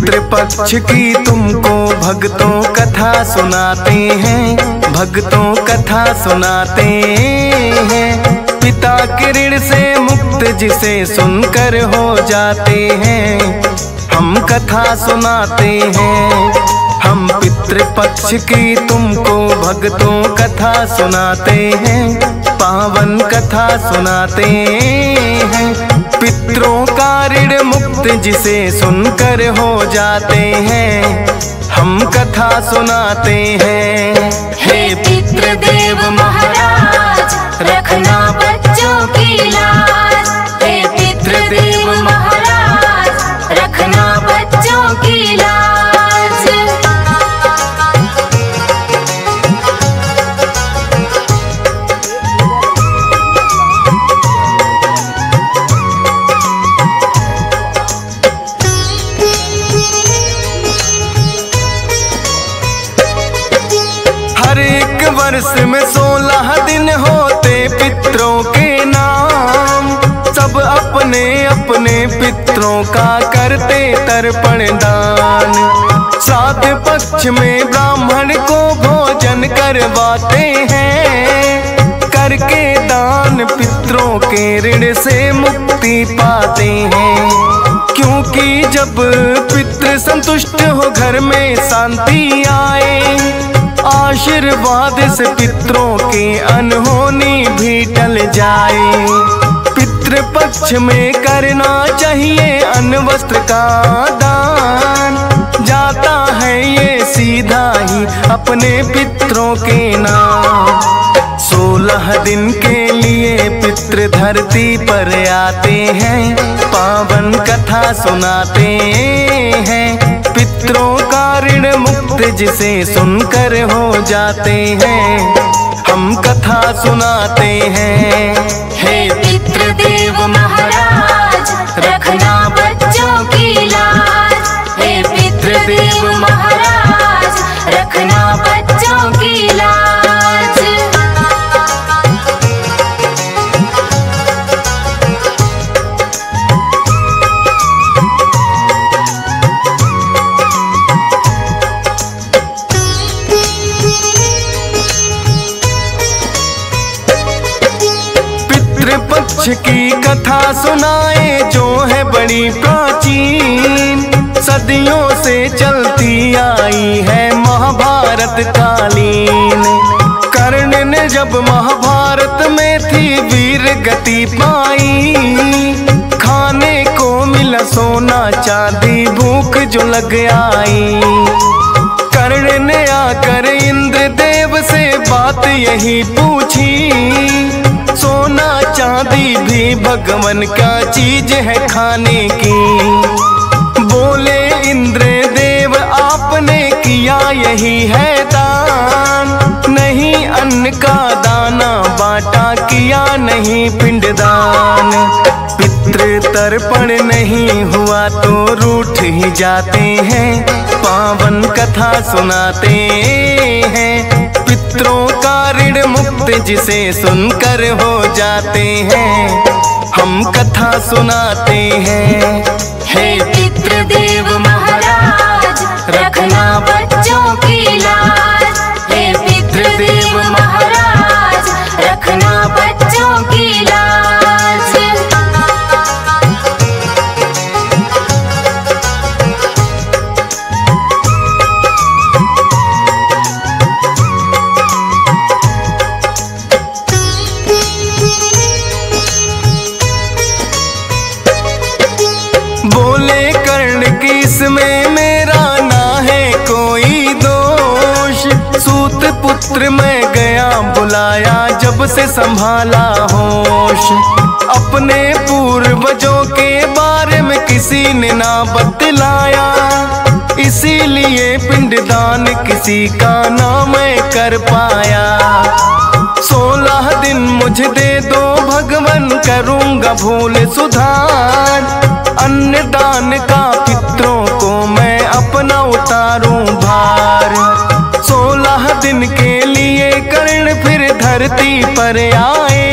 पितृपक्ष की तुमको भक्तों कथा सुनाते हैं, भक्तों कथा सुनाते हैं। पिता के ऋण से मुक्त जिसे सुनकर हो जाते हैं, हम कथा सुनाते हैं। हम पितृपक्ष की तुमको भक्तों कथा सुनाते हैं, पावन कथा सुनाते हैं। पितरों का ऋण मुक्त जिसे सुनकर हो जाते हैं, हम कथा सुनाते हैं। हे पितृदेव महाराज रखना बच्चों की लाज, हे पितृदेव महाराज रखना बच्चों की लाज। हर एक वर्ष में 16 दिन होते पितरों के नाम, सब अपने अपने पितरों का करते तर्पण दान। श्राद्ध पक्ष में ब्राह्मण को भोजन करवाते हैं, करके दान पितरों के ऋण से मुक्ति पाते हैं। क्योंकि जब पितृ संतुष्ट हो घर में शांति आए, आशीर्वाद से पितरों की अनहोनी भी टल जाए। पितृपक्ष में करना चाहिए अन्न वस्त्र का दान, जाता है ये सीधा ही अपने पितरों के नाम। 16 दिन के लिए पितृ धरती पर आते हैं, पावन कथा सुनाते हैं। पितरों का ऋण मुक्त जिसे सुनकर हो जाते हैं, हम कथा सुनाते हैं। हे पितृदेव महाराज रखना बच्चों की लाज, हे पितृदेव महाराज रखना बच्चों की लाज। पितृपक्ष की कथा सुनाए जो है बड़ी प्राचीन, सदियों से चलती आई है महाभारत कालीन। कर्ण ने जब महाभारत में थी वीर गति पाई, खाने को मिला सोना चांदी भूख जो लग आई। कर्ण ने आकर इंद्रदेव से बात यही पूछी, सोना चांदी भी भगवान का चीज है खाने की। बोले इंद्रदेव आपने किया यही है दान, नहीं अन्न का दाना बांटा किया नहीं पिंडदान। पितृ तर्पण नहीं हुआ तो रूठ ही जाते हैं, पावन कथा सुनाते हैं। पितरों का ऋण मुक्त जिसे सुनकर हो जाते हैं, हम कथा सुनाते हैं। हे पितृदेव महाराज रखना बच्चों की लाज, हे पितृदेव महाराज रखना बच्चों की लाज। बोले कर्ण की इसमें मेरा ना है कोई दोष, सूत पुत्र मैं गया बुलाया जब से संभाला होश। अपने पूर्वजों के बारे में किसी ने ना बतलाया, इसीलिए पिंडदान किसी का ना मैं कर पाया। 16 दिन मुझे दे दो भगवान करूँगा भूल सुधार, अन्नदान का पितरों को मैं अपना उतारूं भार। 16 दिन के लिए कर्ण फिर धरती पर आए,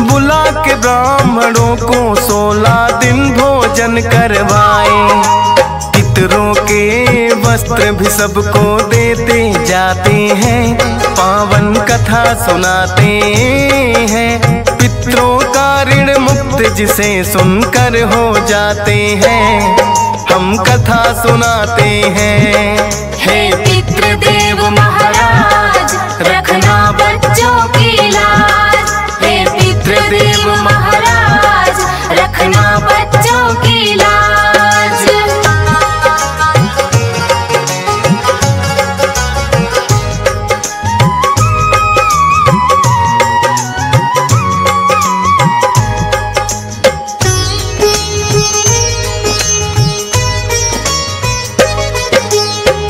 बुला के ब्राह्मणों को 16 दिन भोजन करवाए। के वस्त्र भी सबको देते जाते हैं, पावन कथा सुनाते हैं। पितरों का ऋण मुक्त जिसे सुनकर हो जाते हैं, हम कथा सुनाते हैं। हे पितृदेव महाराज रखना बच्चों की लाज। हे पितृदेव महाराज रखना बच्चों की लाज।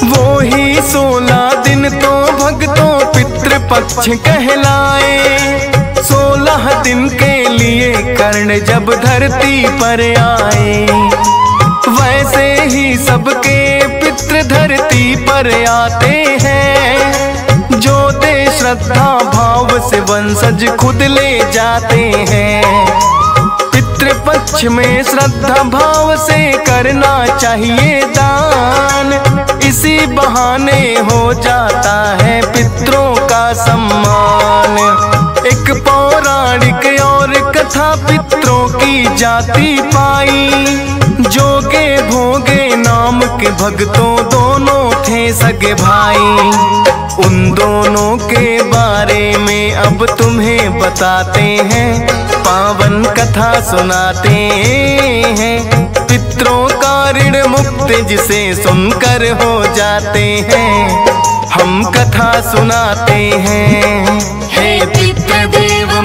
वो ही 16 दिन तो भक्तों पितृपक्ष कहलाए। 16 दिन के लिए कर्ण जब धरती पर आए, वैसे ही सबके पितृ धरती पर आते हैं। जो दे श्रद्धा भाव से वंशज खुद ले जाते हैं। पितृपक्ष में श्रद्धा भाव से करना चाहिए दान, इसी बहाने हो जाता है पितरों का सम्मान। एक पौराणिक और कथा पितरों की जाति पाई। जोगे भोगे नाम के भक्तों दोनों थे सगे भाई। उन दोनों के बारे में अब तुम्हें बताते हैं, पावन कथा सुनाते हैं। पितरों का ऋण मुक्त जिसे सुनकर हो जाते हैं, हम कथा सुनाते हैं। हे पितृदेव